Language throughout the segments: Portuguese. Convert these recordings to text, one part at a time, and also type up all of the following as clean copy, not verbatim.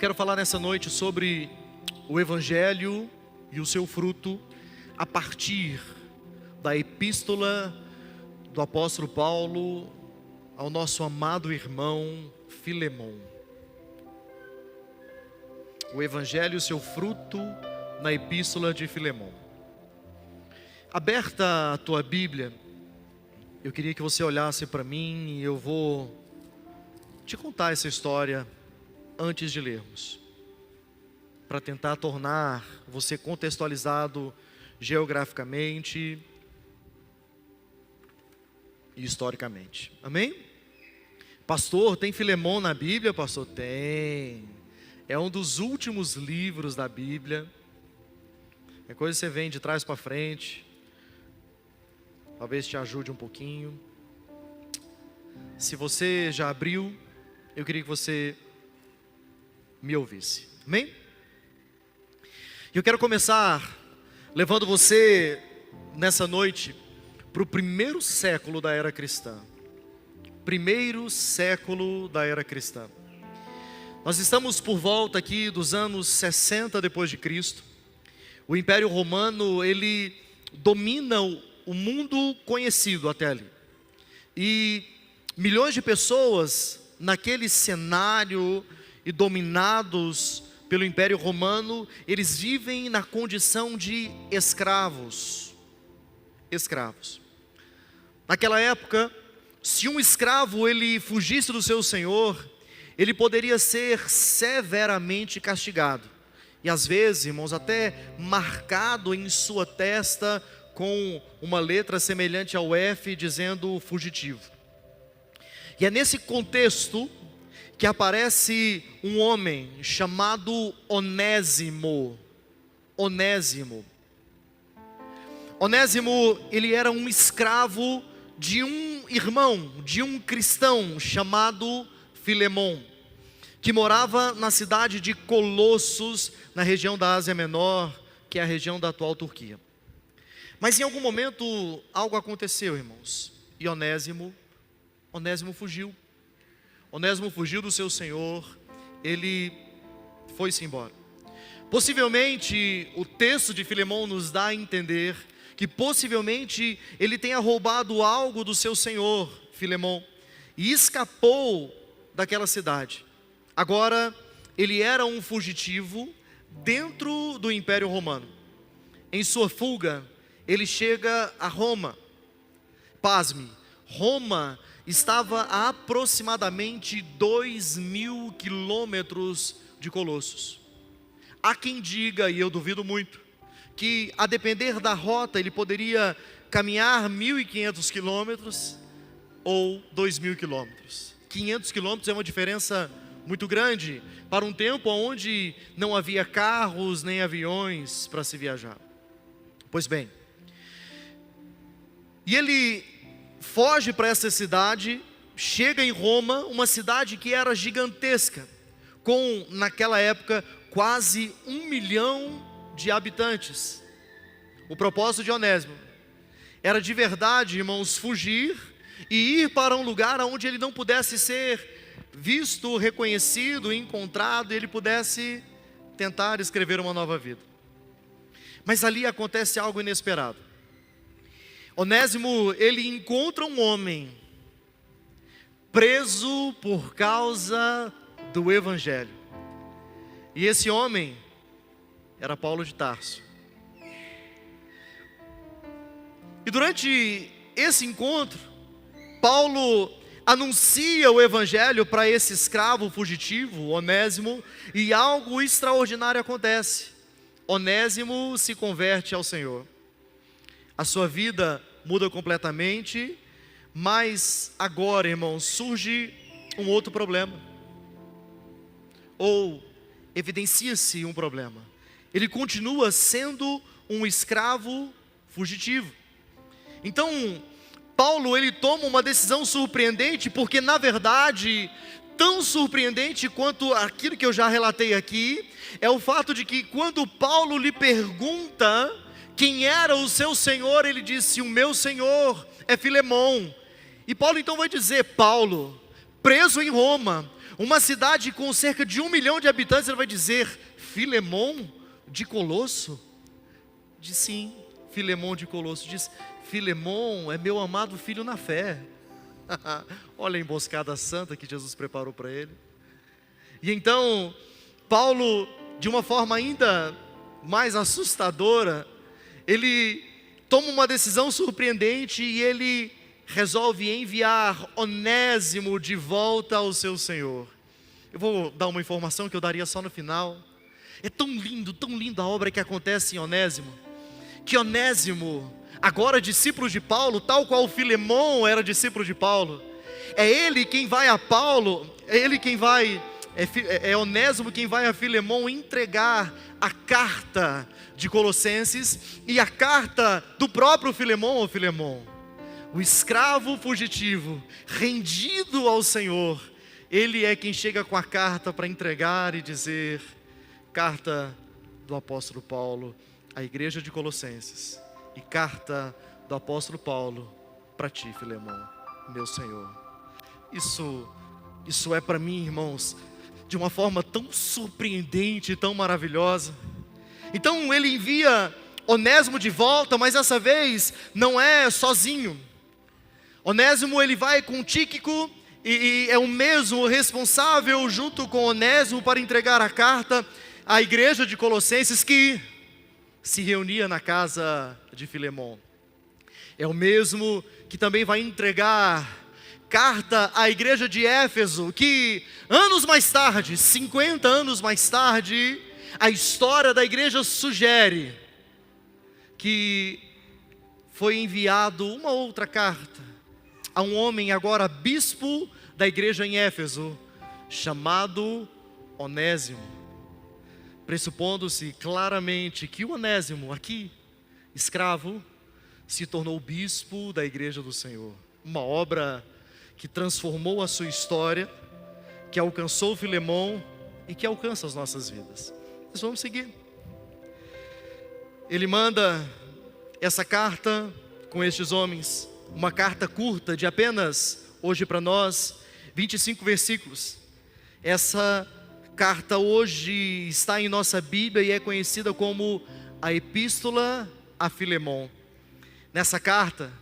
Quero falar nessa noite sobre o Evangelho e o seu fruto a partir da epístola do apóstolo Paulo ao nosso amado irmão Filemon. O Evangelho e o seu fruto na epístola de Filemon. Aberta a tua Bíblia, eu queria que você olhasse para mim e eu vou te contar essa história antes de lermos, para tentar tornar você contextualizado geograficamente e historicamente. Amém? Pastor, tem Filemon na Bíblia? Pastor, tem. É um dos últimos livros da Bíblia. É coisa que você vem de trás para frente. Talvez te ajude um pouquinho. Se você já abriu, eu queria que você me ouvisse. Amém? Eu quero começar levando você nessa noite para o primeiro século da era cristã. Primeiro século da era cristã. Nós estamos por volta aqui dos anos 60 depois de Cristo. O Império Romano, ele domina o mundo conhecido até ali. E milhões de pessoas naquele cenário e dominados pelo Império Romano, eles vivem na condição de escravos. Escravos. Naquela época, se um escravo ele fugisse do seu senhor, ele poderia ser severamente castigado. E às vezes, irmãos, até marcado em sua testa com uma letra semelhante ao F, dizendo fugitivo. E é nesse contexto que aparece um homem chamado Onésimo. Onésimo, ele era um escravo de um irmão, de um cristão chamado Filemon, que morava na cidade de Colossos, na região da Ásia Menor, que é a região da atual Turquia. Mas em algum momento algo aconteceu, irmãos, e Onésimo fugiu. Onésimo fugiu do seu senhor, ele foi-se embora. Possivelmente, o texto de Filemon nos dá a entender que possivelmente ele tenha roubado algo do seu senhor, Filemon, e escapou daquela cidade. Agora, ele era um fugitivo dentro do Império Romano. Em sua fuga, ele chega a Roma. Pasme, Roma estava a aproximadamente 2.000 quilômetros de Colossos. Há quem diga, e eu duvido muito, que a depender da rota ele poderia caminhar 1.500 quilômetros ou 2.000 quilômetros. 500 quilômetros é uma diferença muito grande para um tempo onde não havia carros nem aviões para se viajar. Pois bem, e ele foge para essa cidade, chega em Roma, uma cidade que era gigantesca, com, naquela época, quase 1 milhão de habitantes. O propósito de Onésimo era de verdade, irmãos, fugir e ir para um lugar onde ele não pudesse ser visto, reconhecido, encontrado, e ele pudesse tentar escrever uma nova vida. Mas ali acontece algo inesperado. Onésimo, ele encontra um homem preso por causa do Evangelho. E esse homem era Paulo de Tarso. E durante esse encontro, Paulo anuncia o Evangelho para esse escravo fugitivo, Onésimo, e algo extraordinário acontece. Onésimo se converte ao Senhor. A sua vida muda completamente, mas agora, irmãos, surge um outro problema. Ou evidencia-se um problema. Ele continua sendo um escravo fugitivo. Então, Paulo, ele toma uma decisão surpreendente, porque na verdade, tão surpreendente quanto aquilo que eu já relatei aqui, é o fato de que quando Paulo lhe pergunta quem era o seu senhor, ele disse: o meu senhor é Filemon. E Paulo então vai dizer: Paulo, preso em Roma, Uma cidade com cerca de 1 milhão de habitantes, ele vai dizer: Filemon de Colosso? Diz sim, Filemon de Colosso. Diz: Filemon é meu amado filho na fé. Olha a emboscada santa que Jesus preparou para ele. E então, Paulo, de uma forma ainda mais assustadora, ele toma uma decisão surpreendente e ele resolve enviar Onésimo de volta ao seu Senhor. Eu vou dar uma informação que eu daria só no final. É tão lindo a obra que acontece em Onésimo, que Onésimo, agora discípulo de Paulo, tal qual Filemon era discípulo de Paulo, é ele quem vai a Paulo, é Onésimo quem vai a Filemon entregar a carta de Colossenses e a carta do próprio Filemon ao Filemon. O escravo fugitivo, rendido ao Senhor, ele é quem chega com a carta para entregar e dizer: carta do apóstolo Paulo à igreja de Colossenses, e carta do apóstolo Paulo para ti, Filemon, meu Senhor. Isso é para mim, irmãos, de uma forma tão surpreendente, tão maravilhosa. Então ele envia Onésimo de volta, mas dessa vez não é sozinho. Onésimo, ele vai com Tíquico e é o mesmo responsável junto com Onésimo para entregar a carta à igreja de Colossenses, que se reunia na casa de Filemon. É o mesmo que também vai entregar carta à igreja de Éfeso, que anos mais tarde, 50 anos mais tarde, a história da igreja sugere que foi enviado uma outra carta a um homem agora bispo da igreja em Éfeso, chamado Onésimo, pressupondo-se claramente que o Onésimo, aqui, escravo, se tornou bispo da igreja do Senhor. Uma obra que transformou a sua história, que alcançou Filemon e que alcança as nossas vidas. Nós vamos seguir. Ele manda essa carta com estes homens, uma carta curta de apenas, hoje para nós, 25 versículos. Essa carta hoje está em nossa Bíblia e é conhecida como a Epístola a Filemon. Nessa carta,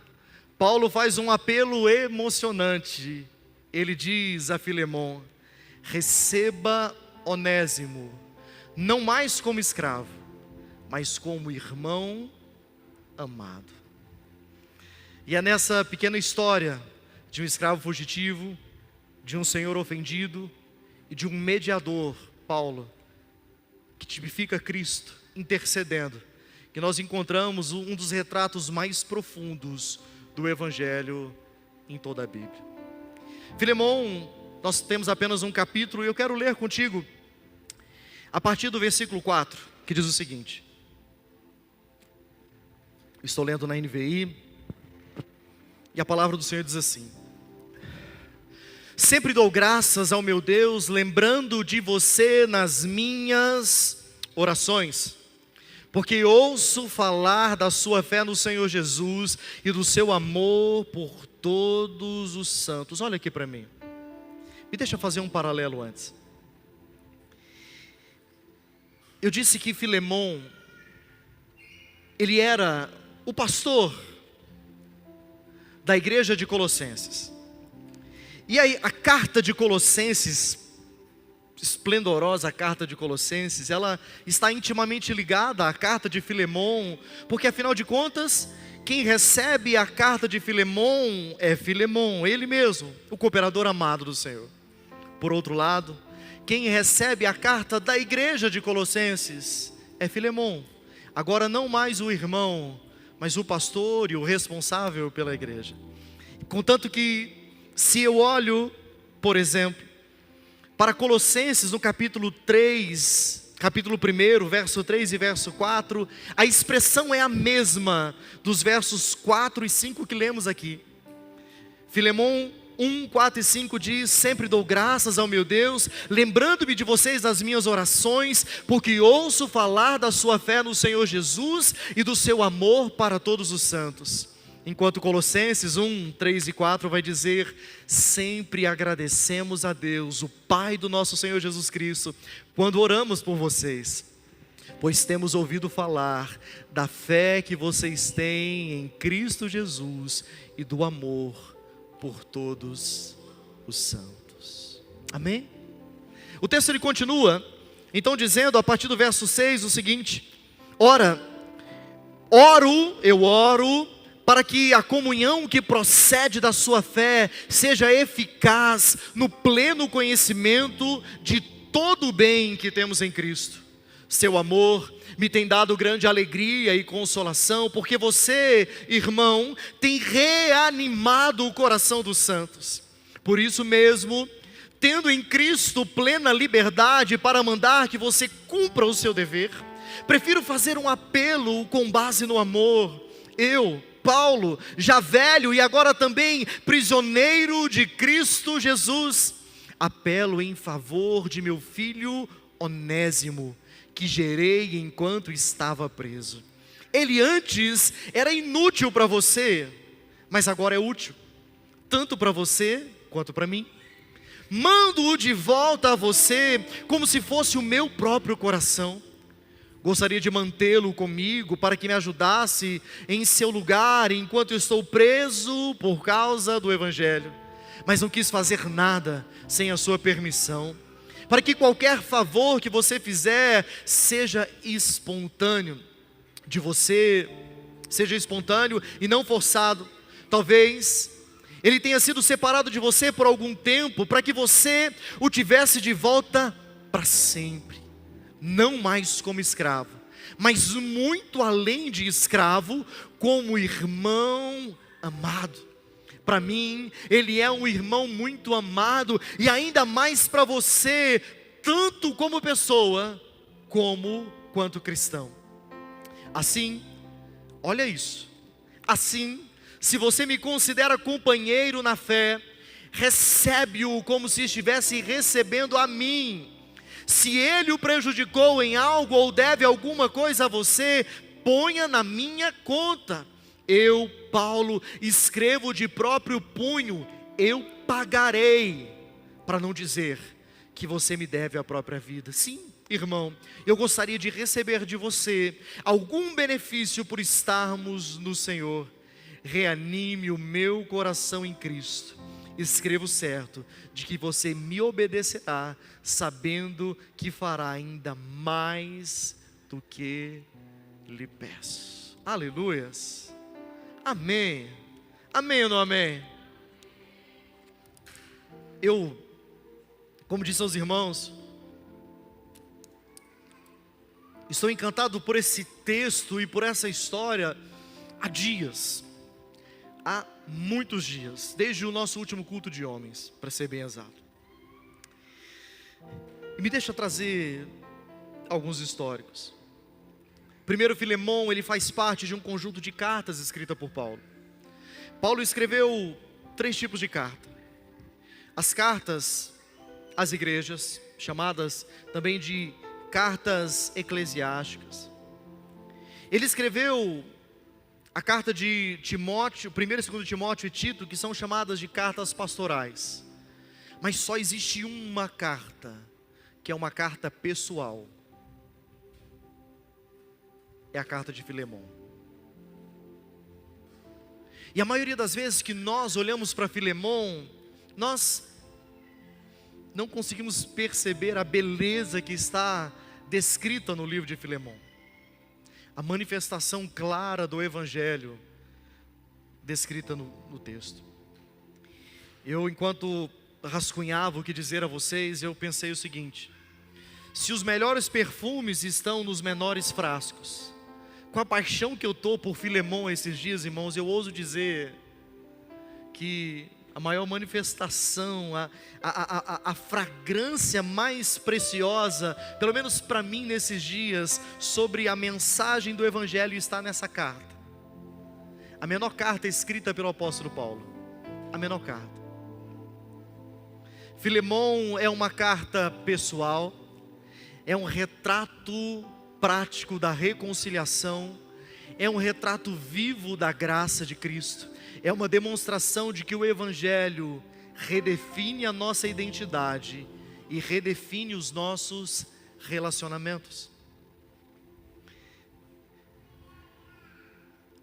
Paulo faz um apelo emocionante. Ele diz a Filemon: receba Onésimo, não mais como escravo, mas como irmão amado. E é nessa pequena história de um escravo fugitivo, de um senhor ofendido e de um mediador, Paulo, que tipifica Cristo intercedendo, que nós encontramos um dos retratos mais profundos do Evangelho em toda a Bíblia. Filemon, nós temos apenas um capítulo e eu quero ler contigo a partir do versículo 4, que diz o seguinte. Estou lendo na NVI e a palavra do Senhor diz assim: sempre dou graças ao meu Deus, lembrando de você nas minhas orações, porque ouço falar da sua fé no Senhor Jesus e do seu amor por todos os santos. Olha aqui para mim, me deixa fazer um paralelo antes. Eu disse que Filemon, ele era o pastor da igreja de Colossenses. E aí a carta de Colossenses, esplendorosa a carta de Colossenses, ela está intimamente ligada à carta de Filemon, porque afinal de contas, quem recebe a carta de Filemon é Filemon, ele mesmo, o cooperador amado do Senhor. Por outro lado, quem recebe a carta da igreja de Colossenses é Filemon, agora não mais o irmão, mas o pastor e o responsável pela igreja. Contanto que, se eu olho, por exemplo, para Colossenses no capítulo 3, capítulo 1, verso 3 e verso 4, a expressão é a mesma dos versos 4 e 5 que lemos aqui. Filemon 1, 4 e 5 diz: sempre dou graças ao meu Deus, lembrando-me de vocês nas minhas orações, porque ouço falar da sua fé no Senhor Jesus e do seu amor para todos os santos. Enquanto Colossenses 1, 3 e 4 vai dizer: sempre agradecemos a Deus, o Pai do nosso Senhor Jesus Cristo, quando oramos por vocês, pois temos ouvido falar da fé que vocês têm em Cristo Jesus e do amor por todos os santos. Amém? O texto ele continua, então dizendo a partir do verso 6 o seguinte: ora, eu oro para que a comunhão que procede da sua fé seja eficaz no pleno conhecimento de todo o bem que temos em Cristo. Seu amor me tem dado grande alegria e consolação, porque você, irmão, tem reanimado o coração dos santos. Por isso mesmo, tendo em Cristo plena liberdade para mandar que você cumpra o seu dever, prefiro fazer um apelo com base no amor. Eu, Paulo, já velho e agora também prisioneiro de Cristo Jesus, apelo em favor de meu filho Onésimo, que gerei enquanto estava preso. Ele antes era inútil para você, mas agora é útil, tanto para você quanto para mim. Mando-o de volta a você, como se fosse o meu próprio coração. Gostaria de mantê-lo comigo, para que me ajudasse em seu lugar, enquanto eu estou preso por causa do Evangelho. Mas não quis fazer nada sem a sua permissão, para que qualquer favor que você fizer seja espontâneo de você, seja espontâneo e não forçado. Talvez ele tenha sido separado de você por algum tempo, para que você o tivesse de volta para sempre, não mais como escravo, mas muito além de escravo, como irmão amado. Para mim, ele é um irmão muito amado, e ainda mais para você, tanto como pessoa, como quanto cristão. Assim, olha isso, assim, se você me considera companheiro na fé, recebe-o como se estivesse recebendo a mim. Se ele o prejudicou em algo ou deve alguma coisa a você, ponha na minha conta. Eu, Paulo, escrevo de próprio punho, eu pagarei, para não dizer que você me deve a própria vida. Sim, irmão, eu gostaria de receber de você algum benefício por estarmos no Senhor. Reanime o meu coração em Cristo. Escrevo certo de que você me obedecerá, sabendo que fará ainda mais do que lhe peço. Aleluias. Amém. Amém ou não amém? Eu, como disse aos irmãos, estou encantado por esse texto e por essa história há dias. Há muitos dias, desde o nosso último culto de homens, para ser bem exato. E me deixa trazer alguns históricos. Primeiro, Filemão, ele faz parte de um conjunto de cartas escritas por Paulo. Paulo escreveu 3 tipos de carta. As cartas às igrejas, chamadas também de cartas eclesiásticas. Ele escreveu a carta de Timóteo, 1ª e 2ª Timóteo e Tito, que são chamadas de cartas pastorais. Mas só existe uma carta, que é uma carta pessoal. É a carta de Filemão. E a maioria das vezes que nós olhamos para Filemão, nós não conseguimos perceber a beleza que está descrita no livro de Filemão. A manifestação clara do Evangelho descrita no texto. Eu, enquanto rascunhava o que dizer a vocês, eu pensei o seguinte: se os melhores perfumes estão nos menores frascos, com a paixão que eu estou por Filemão esses dias, irmãos, eu ouso dizer que a maior manifestação, a fragrância mais preciosa, pelo menos para mim nesses dias, sobre a mensagem do Evangelho está nessa carta. A menor carta escrita pelo apóstolo Paulo. A menor carta. Filemão é uma carta pessoal, é um retrato prático da reconciliação, é um retrato vivo da graça de Cristo. É uma demonstração de que o Evangelho redefine a nossa identidade e redefine os nossos relacionamentos.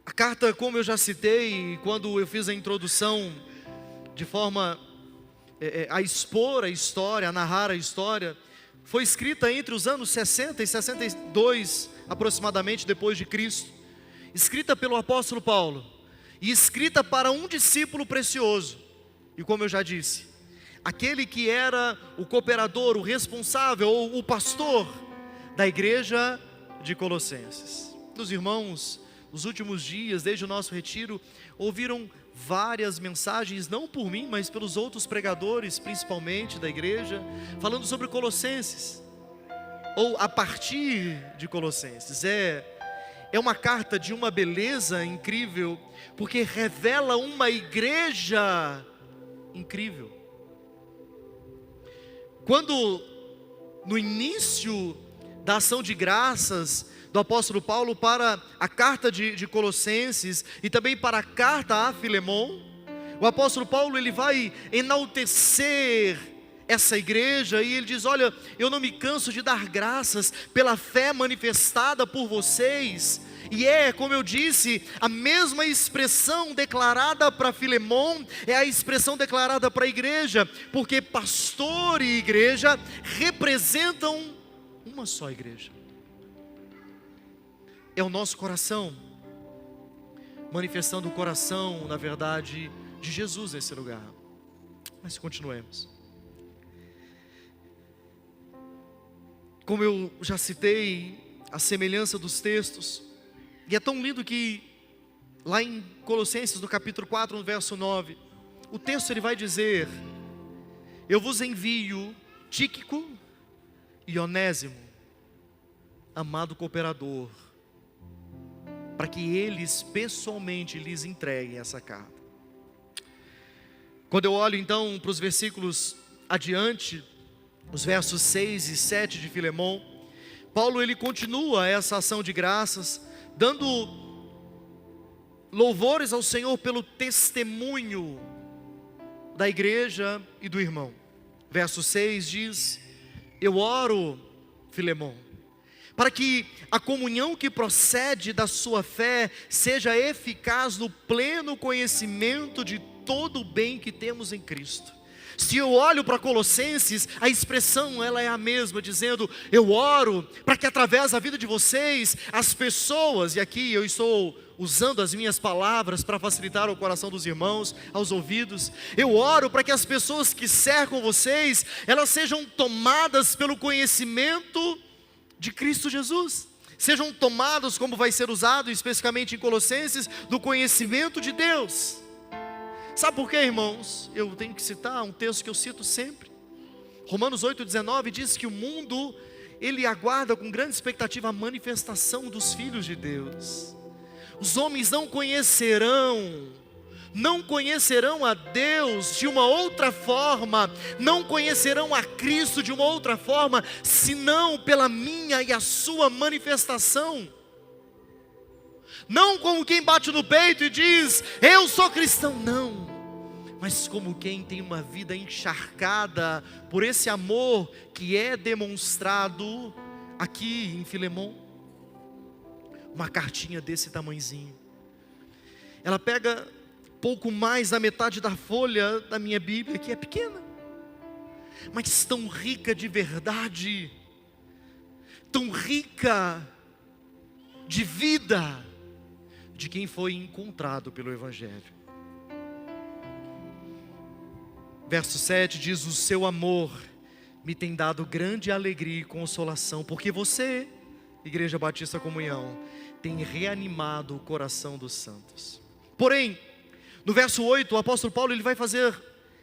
A carta, como eu já citei, quando eu fiz a introdução, de forma a expor a história, a narrar a história, foi escrita entre os anos 60 e 62, aproximadamente, depois de Cristo. Escrita pelo apóstolo Paulo, e escrita para um discípulo precioso. E como eu já disse, aquele que era o cooperador, o responsável, ou o pastor da igreja de Colossenses. Os irmãos, nos últimos dias, desde o nosso retiro, ouviram várias mensagens, não por mim, mas pelos outros pregadores, principalmente da igreja, falando sobre Colossenses, ou a partir de Colossenses. É uma carta de uma beleza incrível, porque revela uma igreja incrível. Quando, no início da ação de graças do apóstolo Paulo para a carta de Colossenses e também para a carta a Filemon, o apóstolo Paulo ele vai enaltecer essa igreja e ele diz: olha, eu não me canso de dar graças pela fé manifestada por vocês. E como eu disse, a mesma expressão declarada para Filemon é a expressão declarada para a igreja, porque pastor e igreja representam uma só igreja. É o nosso coração manifestando o coração, na verdade, de Jesus nesse lugar. Mas continuemos. Como eu já citei, a semelhança dos textos, e é tão lindo que lá em Colossenses, no capítulo 4, no verso 9, o texto ele vai dizer: eu vos envio Tíquico e Onésimo, amado cooperador, para que eles pessoalmente lhes entreguem essa carta. Quando eu olho então para os versículos adiante, os versos 6 e 7 de Filemon, Paulo ele continua essa ação de graças, dando louvores ao Senhor pelo testemunho da igreja e do irmão. Verso 6 diz: eu oro, Filemon, para que a comunhão que procede da sua fé seja eficaz no pleno conhecimento de todo o bem que temos em Cristo. Se eu olho para Colossenses, a expressão ela é a mesma, dizendo: eu oro para que através da vida de vocês, as pessoas, e aqui eu estou usando as minhas palavras para facilitar o coração dos irmãos, aos ouvidos, eu oro para que as pessoas que cercam vocês, elas sejam tomadas pelo conhecimento de Cristo Jesus, sejam tomadas, como vai ser usado especificamente em Colossenses, do conhecimento de Deus. Sabe por quê, irmãos? Eu tenho que citar um texto que eu cito sempre. Romanos 8,19 diz que o mundo, ele aguarda com grande expectativa a manifestação dos filhos de Deus. Os homens não conhecerão a Deus de uma outra forma, não conhecerão a Cristo de uma outra forma, senão pela minha e a sua manifestação. Não como quem bate no peito e diz: eu sou cristão, não, mas como quem tem uma vida encharcada por esse amor que é demonstrado aqui em Filemon. Uma cartinha desse tamanhozinho, ela pega pouco mais da metade da folha da minha Bíblia, que é pequena, mas tão rica de verdade, tão rica de vida, de quem foi encontrado pelo Evangelho. Verso 7 diz: o seu amor me tem dado grande alegria e consolação, porque você, Igreja Batista Comunhão, tem reanimado o coração dos santos. Porém, no verso 8, o apóstolo Paulo ele vai fazer,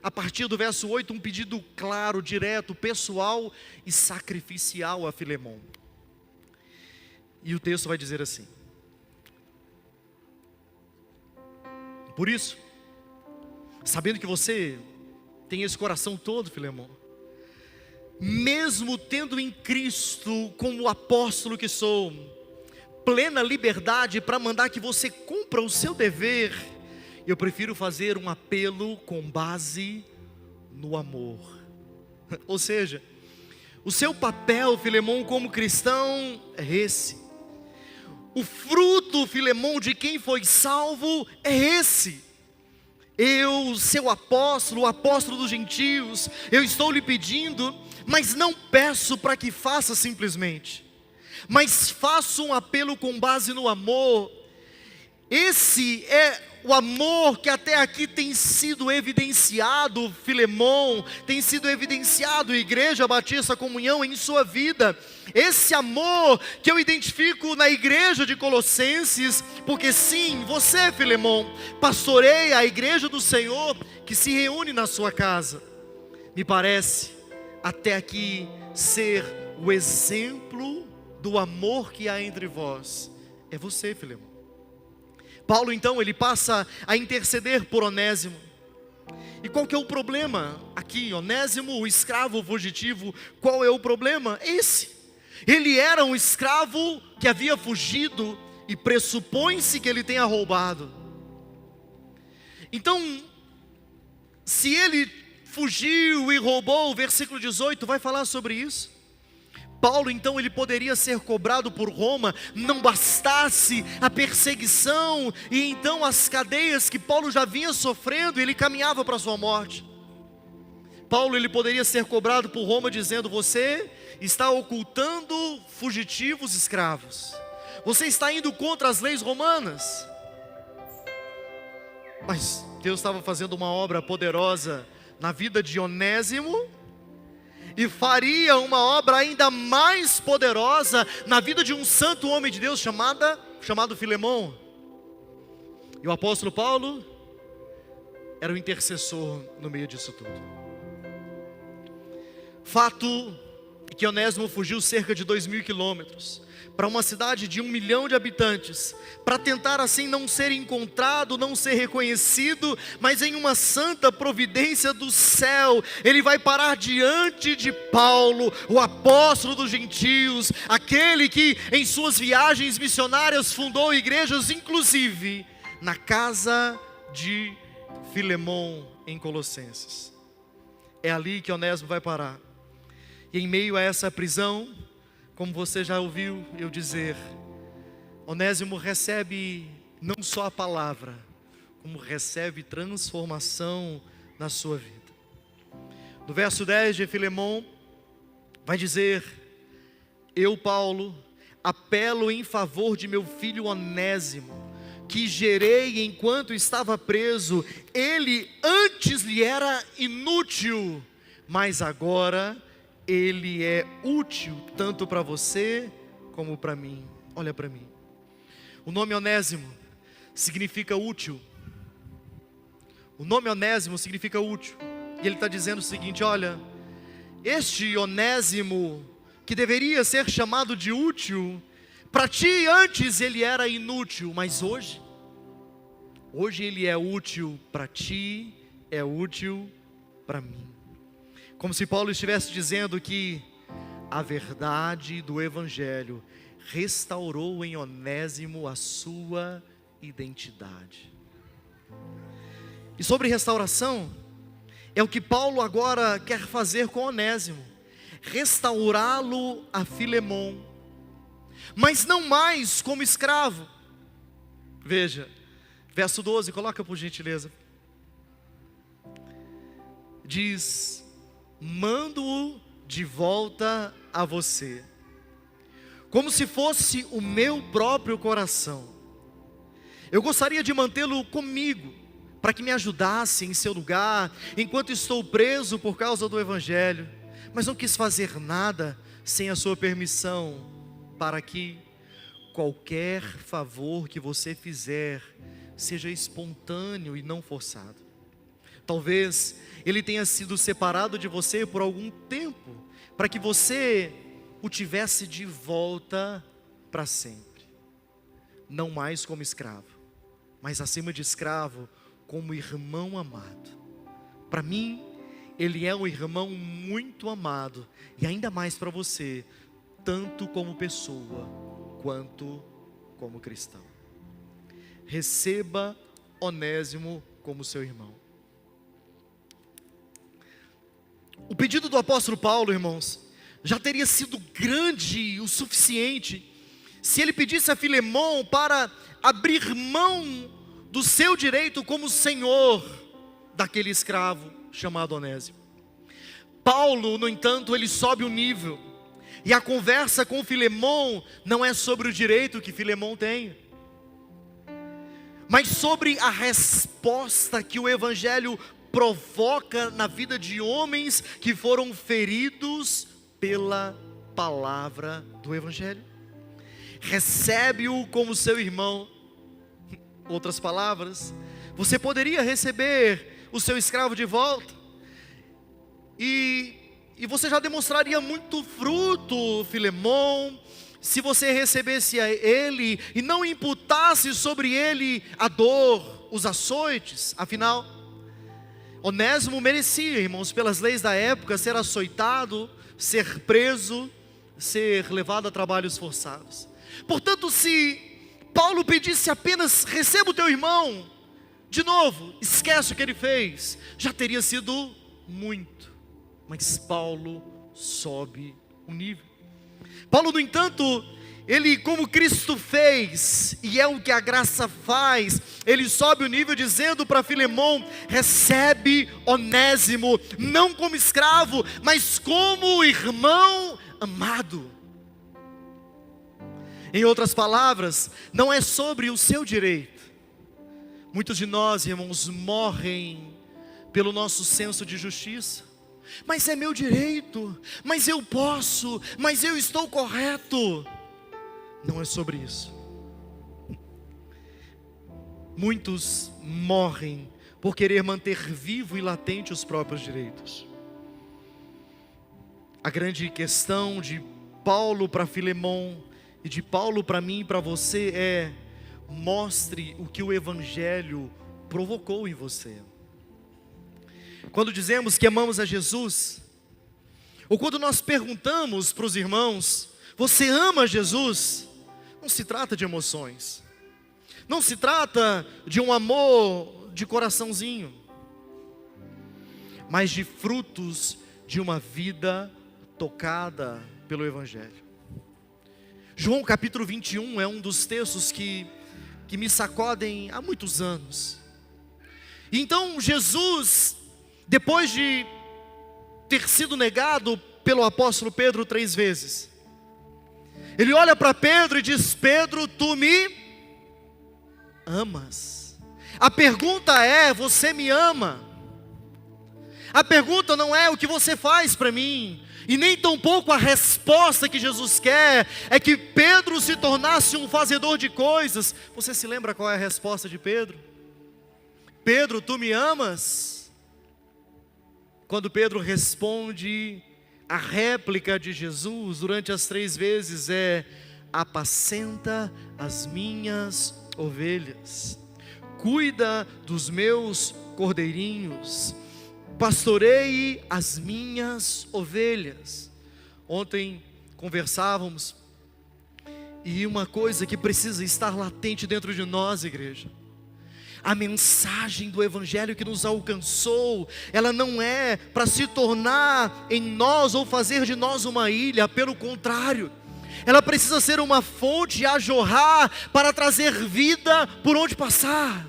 a partir do verso 8, um pedido claro, direto, pessoal e sacrificial a Filemon. E o texto vai dizer assim: por isso, sabendo que você tem esse coração todo, Filemon, mesmo tendo em Cristo, como apóstolo que sou, plena liberdade para mandar que você cumpra o seu dever, eu prefiro fazer um apelo com base no amor. Ou seja, o seu papel, Filemão, como cristão é esse. O fruto, Filemão, de quem foi salvo é esse. Eu, seu apóstolo, o apóstolo dos gentios, eu estou lhe pedindo, mas não peço para que faça simplesmente, mas faço um apelo com base no amor. Esse é o amor que até aqui tem sido evidenciado, Filemão, tem sido evidenciado, Igreja Batista Comunhão, em sua vida. Esse amor que eu identifico na igreja de Colossenses, porque sim, você, Filemão, pastoreia a igreja do Senhor que se reúne na sua casa. Me parece até aqui ser o exemplo do amor que há entre vós. É você, Filemão. Paulo então, ele passa a interceder por Onésimo. E qual que é o problema aqui? Onésimo, o escravo fugitivo, qual é o problema? Esse. Ele era um escravo que havia fugido e pressupõe-se que ele tenha roubado. Então, se ele fugiu e roubou, o versículo 18 vai falar sobre isso. Paulo então, ele poderia ser cobrado por Roma, não bastasse a perseguição e então as cadeias que Paulo já vinha sofrendo, ele caminhava para a sua morte. Paulo, ele poderia ser cobrado por Roma dizendo: você está ocultando fugitivos escravos, você está indo contra as leis romanas. Mas Deus estava fazendo uma obra poderosa na vida de Onésimo, e faria uma obra ainda mais poderosa na vida de um santo homem de Deus chamado Filemão. E o apóstolo Paulo era o intercessor no meio disso tudo. Fato é que Onésimo fugiu cerca de 2.000 quilômetros para uma cidade de 1 milhão de habitantes, para tentar assim não ser encontrado, não ser reconhecido, mas em uma santa providência do céu, ele vai parar diante de Paulo, o apóstolo dos gentios, aquele que em suas viagens missionárias fundou igrejas, inclusive na casa de Filemão em Colossenses. É ali que Onésimo vai parar. E em meio a essa prisão, como você já ouviu eu dizer, Onésimo recebe não só a palavra, como recebe transformação na sua vida. No verso 10 de Filemão, vai dizer: eu, Paulo, apelo em favor de meu filho Onésimo, que gerei enquanto estava preso. Ele antes lhe era inútil, mas agora ele é útil tanto para você como para mim. Olha para mim. O nome Onésimo significa útil. O nome Onésimo significa útil. E ele está dizendo o seguinte: olha, este Onésimo, que deveria ser chamado de útil, para ti antes ele era inútil, mas hoje ele é útil para ti, é útil para mim. Como se Paulo estivesse dizendo que a verdade do Evangelho restaurou em Onésimo a sua identidade. E sobre restauração, é o que Paulo agora quer fazer com Onésimo: restaurá-lo a Filemão, mas não mais como escravo. Veja, verso 12, coloca por gentileza. Diz: mando-o de volta a você, como se fosse o meu próprio coração. Eu gostaria de mantê-lo comigo, para que me ajudasse em seu lugar, enquanto estou preso por causa do Evangelho, mas não quis fazer nada sem a sua permissão, para que qualquer favor que você fizer seja espontâneo e não forçado. Talvez ele tenha sido separado de você por algum tempo, para que você o tivesse de volta para sempre. Não mais como escravo, mas acima de escravo, como irmão amado. Para mim, ele é um irmão muito amado, e ainda mais para você, tanto como pessoa, quanto como cristão. Receba Onésimo como seu irmão. O pedido do apóstolo Paulo, irmãos, já teria sido grande o suficiente se ele pedisse a Filemão para abrir mão do seu direito como senhor daquele escravo chamado Onésimo. Paulo, no entanto, ele sobe o nível, e a conversa com Filemão não é sobre o direito que Filemão tem, mas sobre a resposta que o Evangelho provoca na vida de homens que foram feridos pela palavra do Evangelho. Recebe-o como seu irmão. Outras palavras, você poderia receber o seu escravo de volta, e você já demonstraria muito fruto, Filemão, se você recebesse a ele e não imputasse sobre ele a dor, os açoites. Afinal, Onésimo merecia, irmãos, pelas leis da época, ser açoitado, ser preso, ser levado a trabalhos forçados. Portanto, se Paulo pedisse apenas: receba o teu irmão, de novo, esquece o que ele fez, já teria sido muito. Mas Paulo sobe o nível. Paulo, no entanto, ele, como Cristo fez, e é o que a graça faz, ele sobe o nível dizendo para Filemão: recebe Onésimo, não como escravo, mas como irmão amado. Em outras palavras, não é sobre o seu direito. Muitos de nós, irmãos, morrem pelo nosso senso de justiça. Mas é meu direito, mas eu posso, mas eu estou correto. Não é sobre isso. Muitos morrem por querer manter vivo e latente os próprios direitos. A grande questão de Paulo para Filemão e de Paulo para mim e para você é: mostre o que o Evangelho provocou em você. Quando dizemos que amamos a Jesus, ou quando nós perguntamos para os irmãos: você ama Jesus? Não se trata de emoções, não se trata de um amor de coraçãozinho, mas de frutos de uma vida tocada pelo Evangelho. João capítulo 21 é um dos textos que me sacodem há muitos anos. E então Jesus, depois de ter sido negado pelo apóstolo Pedro 3 vezes, ele olha para Pedro e diz: Pedro, tu me amas? A pergunta é: você me ama? A pergunta não é o que você faz para mim, e nem tampouco a resposta que Jesus quer é que Pedro se tornasse um fazedor de coisas. Você se lembra qual é a resposta de Pedro? Pedro, tu me amas? Quando Pedro responde, a réplica de Jesus durante as 3 vezes é: apacenta as minhas ovelhas, cuida dos meus cordeirinhos, pastoreie as minhas ovelhas. Ontem conversávamos, e uma coisa que precisa estar latente dentro de nós, igreja: a mensagem do Evangelho que nos alcançou, ela não é para se tornar em nós ou fazer de nós uma ilha. Pelo contrário, ela precisa ser uma fonte a jorrar para trazer vida por onde passar.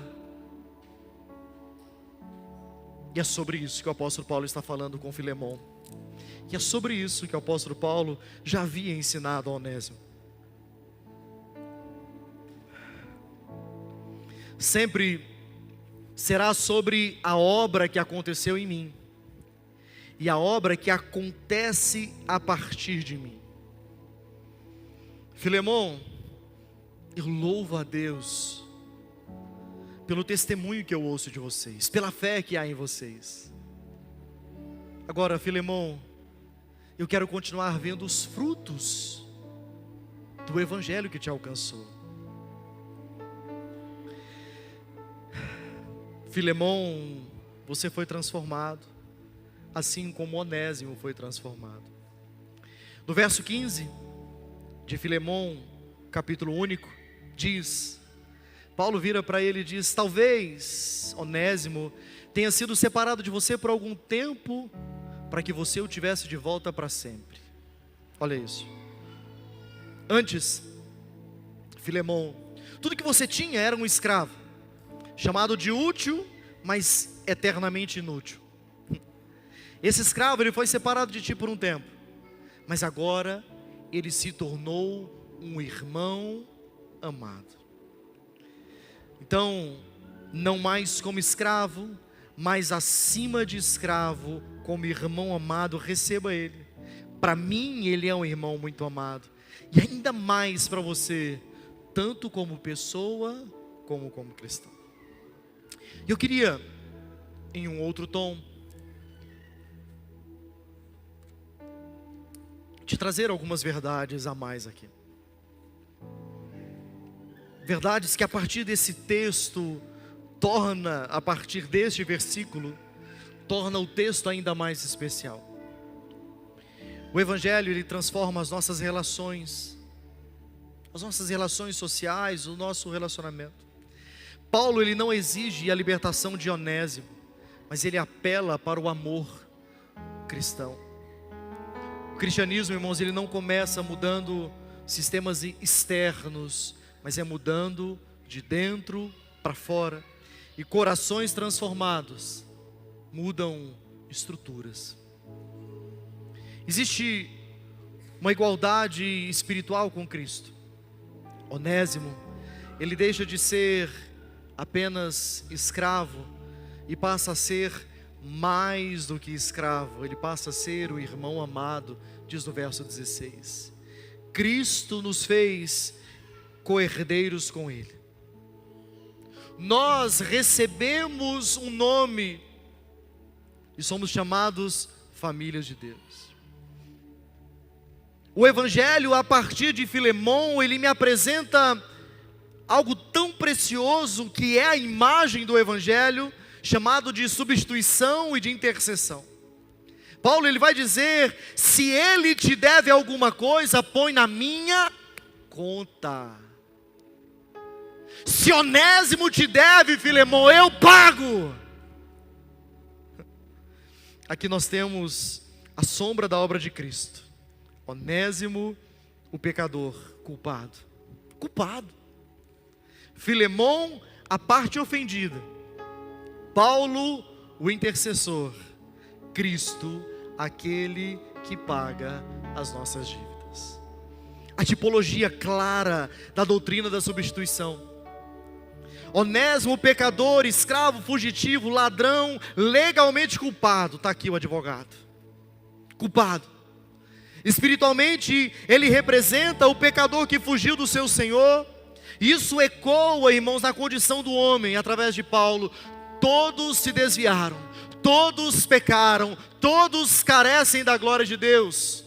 E é sobre isso que o apóstolo Paulo está falando com Filemão. E é sobre isso que o apóstolo Paulo já havia ensinado a Onésimo. Sempre será sobre a obra que aconteceu em mim, e a obra que acontece a partir de mim. Filemão, eu louvo a Deus pelo testemunho que eu ouço de vocês, pela fé que há em vocês. Agora, Filemão, eu quero continuar vendo os frutos do Evangelho que te alcançou. Filemão, você foi transformado, assim como Onésimo foi transformado. No verso 15 de Filemão, capítulo único, diz, Paulo vira para ele e diz: talvez Onésimo tenha sido separado de você por algum tempo, para que você o tivesse de volta para sempre. Olha isso. Antes, Filemão, tudo que você tinha era um escravo, chamado de útil, mas eternamente inútil. Esse escravo, ele foi separado de ti por um tempo, mas agora ele se tornou um irmão amado. Então, não mais como escravo, mas acima de escravo, como irmão amado, receba ele. Para mim, ele é um irmão muito amado, e ainda mais para você, tanto como pessoa, como cristão. Eu queria, em um outro tom, te trazer algumas verdades a mais aqui. Verdades que a partir desse texto, a partir deste versículo, torna o texto ainda mais especial. O Evangelho, ele transforma as nossas relações sociais, o nosso relacionamento. Paulo, ele não exige a libertação de Onésimo, mas ele apela para o amor cristão. O cristianismo, irmãos, ele não começa mudando sistemas externos, mas é mudando de dentro para fora. E corações transformados mudam estruturas. Existe uma igualdade espiritual com Cristo. Onésimo, ele deixa de ser apenas escravo e passa a ser mais do que escravo. Ele passa a ser o irmão amado, diz no verso 16. Cristo nos fez co-herdeiros com Ele. Nós recebemos um nome e somos chamados famílias de Deus. O Evangelho, a partir de Filemão, ele me apresenta algo tão precioso que é a imagem do Evangelho, chamado de substituição e de intercessão. Paulo, ele vai dizer: se ele te deve alguma coisa, põe na minha conta. Se Onésimo te deve, Filemão, eu pago. Aqui nós temos a sombra da obra de Cristo. Onésimo, o pecador, culpado. Filemão, a parte ofendida. Paulo, o intercessor. Cristo, aquele que paga as nossas dívidas. A tipologia clara da doutrina da substituição. Onésimo, pecador, escravo, fugitivo, ladrão, legalmente culpado. Está aqui o advogado. Culpado. Espiritualmente, ele representa o pecador que fugiu do seu Senhor. Isso ecoa, irmãos, na condição do homem, através de Paulo. Todos se desviaram, todos pecaram, todos carecem da glória de Deus.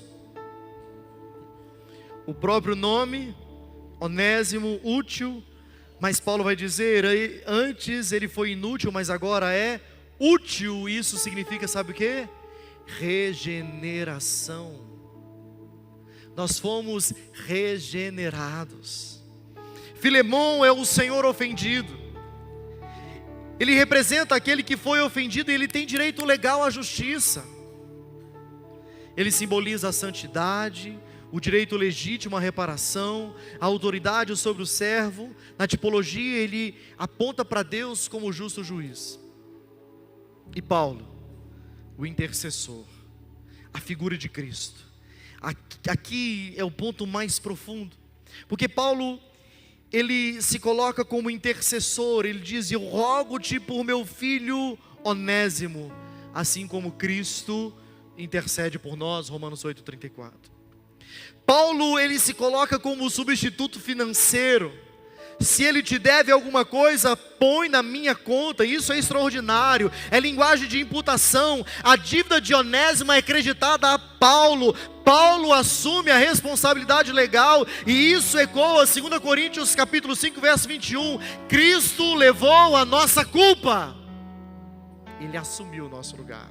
O próprio nome, Onésimo, útil, mas Paulo vai dizer, antes ele foi inútil, mas agora é útil. Isso significa, sabe o que? Regeneração. Nós fomos regenerados. Filemão é o Senhor ofendido. Ele representa aquele que foi ofendido e ele tem direito legal à justiça. Ele simboliza a santidade, o direito legítimo à reparação, a autoridade sobre o servo. Na tipologia, ele aponta para Deus como justo juiz. E Paulo, o intercessor, a figura de Cristo. Aqui é o ponto mais profundo, porque Paulo, ele se coloca como intercessor. Ele diz: eu rogo-te por meu filho Onésimo, assim como Cristo intercede por nós, Romanos 8,34. Paulo, ele se coloca como substituto financeiro. Se ele te deve alguma coisa, põe na minha conta. Isso é extraordinário, é linguagem de imputação. A dívida de Onésimo é acreditada a Paulo. Paulo assume a responsabilidade legal, e isso ecoa 2 Coríntios capítulo 5, verso 21. Cristo levou a nossa culpa, Ele assumiu o nosso lugar.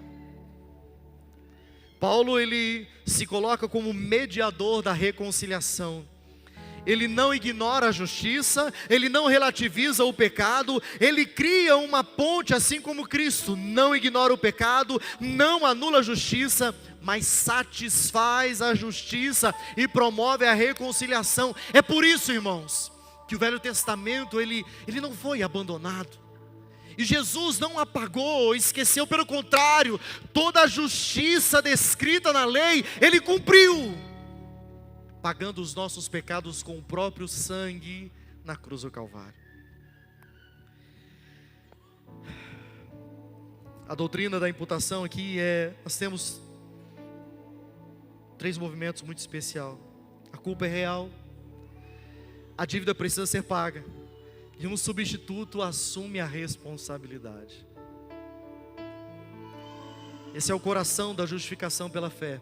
Paulo, ele se coloca como mediador da reconciliação. ele não ignora a justiça, ele não relativiza o pecado, ele cria uma ponte, assim como Cristo não ignora o pecado, não anula a justiça, mas satisfaz a justiça e promove a reconciliação. É por isso, irmãos, que o Velho Testamento ele não foi abandonado. E Jesus não apagou, esqueceu, pelo contrário, toda a justiça descrita na lei, Ele cumpriu, pagando os nossos pecados com o próprio sangue na cruz do Calvário. A doutrina da imputação aqui nós temos 3 movimentos muito especiais. A culpa é real, a dívida precisa ser paga, e um substituto assume a responsabilidade. Esse é o coração da justificação pela fé.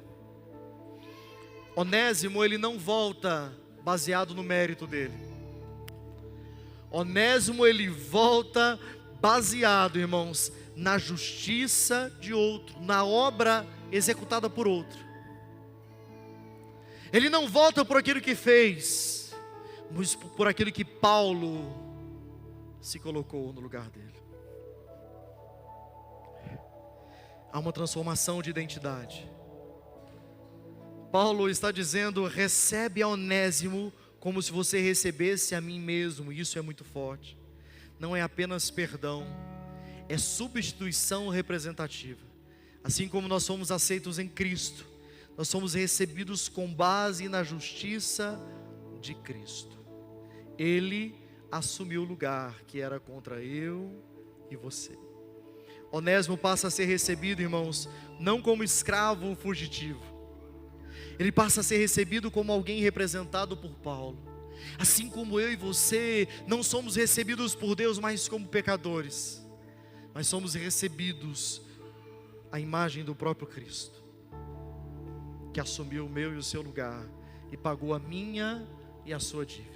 Onésimo, ele não volta baseado no mérito dele. Onésimo, ele volta baseado, irmãos, na justiça de outro, na obra executada por outro. Ele não volta por aquilo que fez, mas por aquilo que Paulo se colocou no lugar dele. Há uma transformação de identidade. Paulo está dizendo: recebe a Onésimo como se você recebesse a mim mesmo. Isso é muito forte. Não é apenas perdão, é substituição representativa. Assim como nós somos aceitos em Cristo, nós somos recebidos com base na justiça de Cristo. Ele assumiu o lugar que era contra eu e você. Onésimo passa a ser recebido, irmãos, não como escravo fugitivo. Ele passa a ser recebido como alguém representado por Paulo. Assim como eu e você não somos recebidos por Deus mais como pecadores, mas somos recebidos à imagem do próprio Cristo, que assumiu o meu e o seu lugar e pagou a minha e a sua dívida.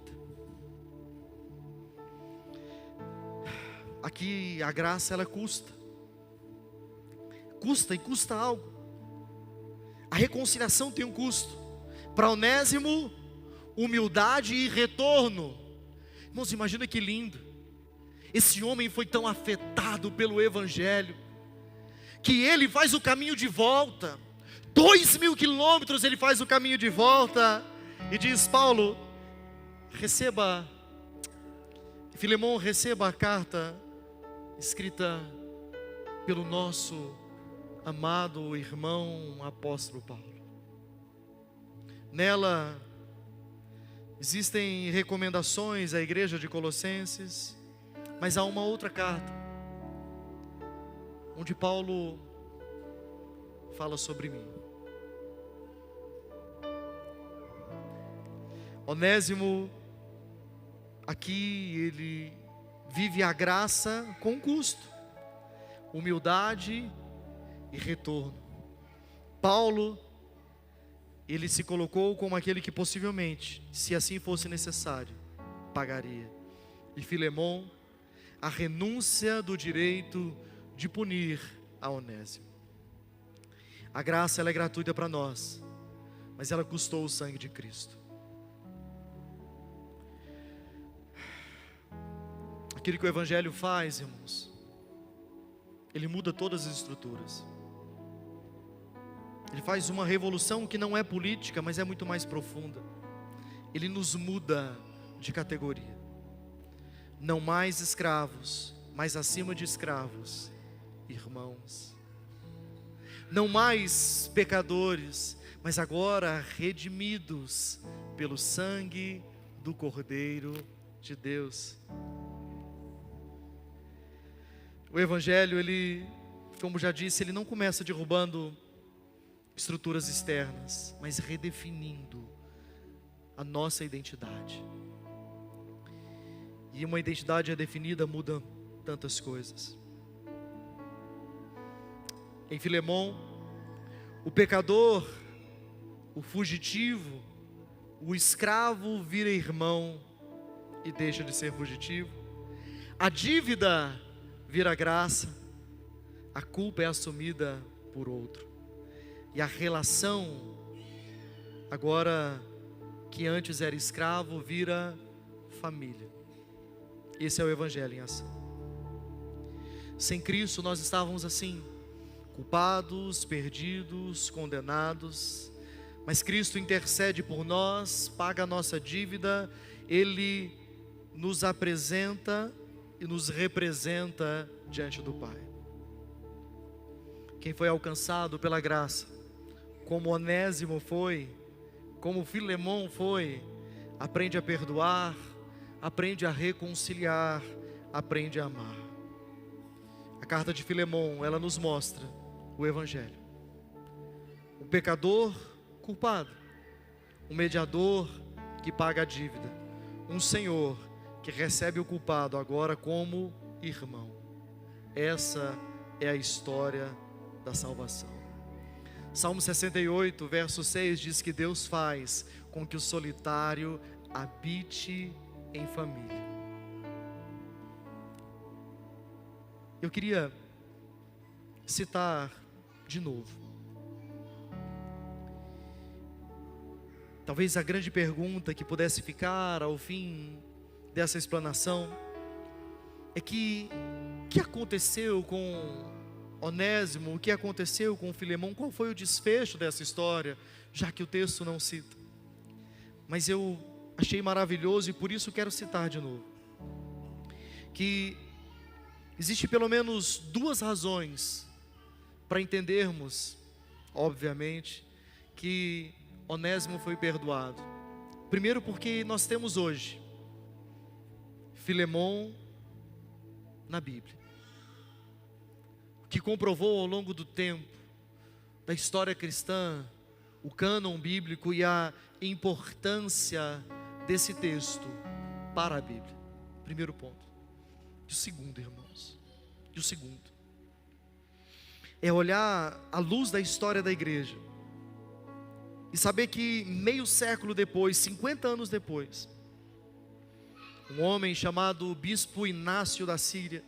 Aqui a graça, ela custa e custa algo. A reconciliação tem um custo. Para Onésimo, humildade e retorno. Irmãos, imagina que lindo. Esse homem foi tão afetado pelo Evangelho, que ele faz o caminho de volta. 2.000 quilômetros ele faz o caminho de volta. E diz: Paulo, receba, Filemão, receba a carta escrita pelo nosso amado irmão apóstolo Paulo. Nela existem recomendações à igreja de Colossenses, mas há uma outra carta onde Paulo fala sobre mim. Onésimo, aqui ele vive a graça com custo, humildade e retorno. Paulo, ele se colocou como aquele que possivelmente, se assim fosse necessário, pagaria. E Filemão, a renúncia do direito de punir a Onésimo. A graça, ela é gratuita para nós, mas ela custou o sangue de Cristo. Aquilo que o Evangelho faz, irmãos, ele muda todas as estruturas. Ele faz uma revolução que não é política, mas é muito mais profunda. Ele nos muda de categoria. Não mais escravos, mas acima de escravos, irmãos. Não mais pecadores, mas agora redimidos pelo sangue do Cordeiro de Deus. O Evangelho, ele, como já disse, ele não começa derrubando estruturas externas, mas redefinindo a nossa identidade. E uma identidade redefinida muda tantas coisas. Em Filemão, o pecador, o fugitivo, o escravo vira irmão e deixa de ser fugitivo. A dívida vira graça, a culpa é assumida por outro. E a relação agora que antes era escravo vira família. Esse é o Evangelho em ação. Sem Cristo nós estávamos assim, culpados, perdidos, condenados, mas Cristo intercede por nós, paga a nossa dívida, Ele nos apresenta e nos representa diante do Pai. Quem foi alcançado pela graça, como Onésimo foi, como Filemão foi, aprende a perdoar, aprende a reconciliar, aprende a amar. A carta de Filemão, ela nos mostra o Evangelho. O pecador culpado, um mediador que paga a dívida, um Senhor que recebe o culpado agora como irmão. Essa é a história da salvação. Salmo 68, verso 6 diz que Deus faz com que o solitário habite em família. Eu queria citar de novo. Talvez a grande pergunta que pudesse ficar ao fim dessa explanação é que o que aconteceu com Onésimo, o que aconteceu com Filemão, qual foi o desfecho dessa história, já que o texto não cita. Mas eu achei maravilhoso e por isso quero citar de novo, que existe pelo menos duas razões para entendermos, obviamente, que Onésimo foi perdoado. Primeiro, porque nós temos hoje Filemão na Bíblia, que comprovou ao longo do tempo, da história cristã, o cânon bíblico e a importância desse texto para a Bíblia. Primeiro ponto. E o segundo, irmãos, e o segundo é olhar à luz da história da igreja e saber que meio século depois, 50 anos depois, um homem chamado Bispo Inácio da Síria,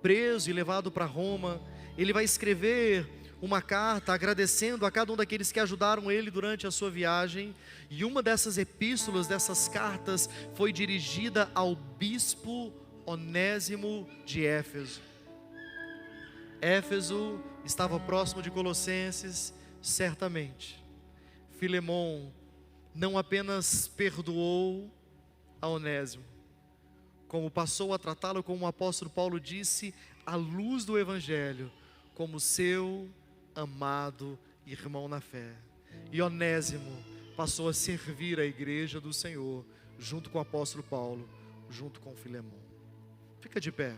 preso e levado para Roma, ele vai escrever uma carta agradecendo a cada um daqueles que ajudaram ele durante a sua viagem, e uma dessas epístolas, dessas cartas, foi dirigida ao bispo Onésimo de Éfeso. Éfeso estava próximo de Colossenses, certamente. Filemão não apenas perdoou a Onésimo, como passou a tratá-lo, como o apóstolo Paulo disse, à luz do Evangelho, como seu amado irmão na fé. E Onésimo passou a servir a igreja do Senhor, junto com o apóstolo Paulo, junto com Filemão. Fica de pé.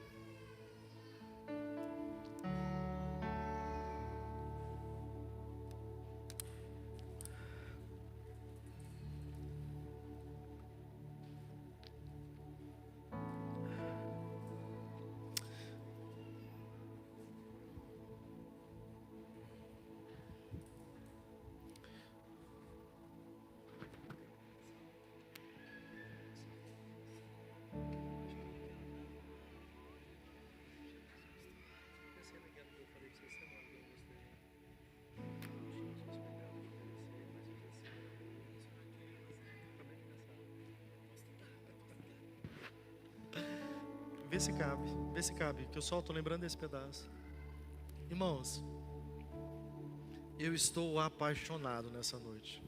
Vê se cabe, que eu só estou lembrando desse pedaço. Irmãos, eu estou apaixonado nessa noite.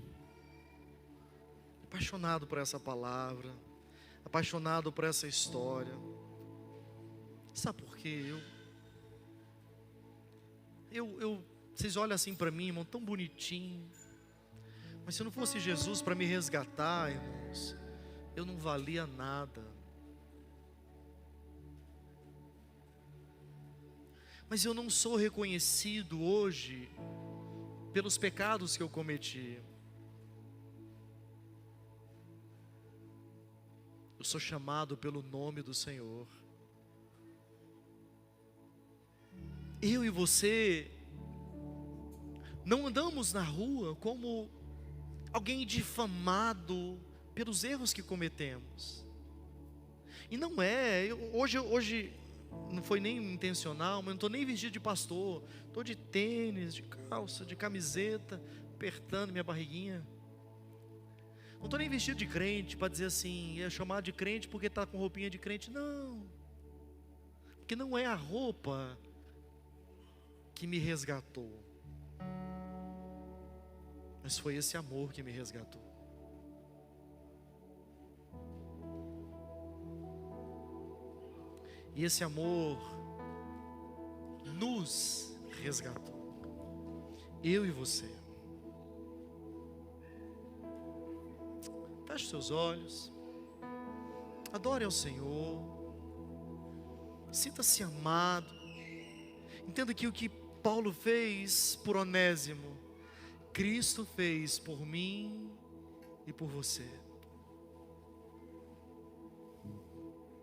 Apaixonado por essa palavra, apaixonado por essa história. Sabe por quê? Vocês olham assim para mim, irmão, tão bonitinho. Mas se não fosse Jesus para me resgatar, irmãos, eu não valia nada. Mas eu não sou reconhecido hoje pelos pecados que eu cometi. Eu sou chamado pelo nome do Senhor. Eu e você não andamos na rua como alguém difamado pelos erros que cometemos. E não é, hoje não foi nem intencional, mas eu não estou nem vestido de pastor, estou de tênis, de calça, de camiseta, apertando minha barriguinha. Não estou nem vestido de crente para dizer assim, é chamado de crente porque está com roupinha de crente. Não. Porque não é a roupa que me resgatou, mas foi esse amor que me resgatou. E esse amor nos resgatou, eu e você. Feche seus olhos, adore ao Senhor, sinta-se amado. Entenda que o que Paulo fez por Onésimo, Cristo fez por mim e por você.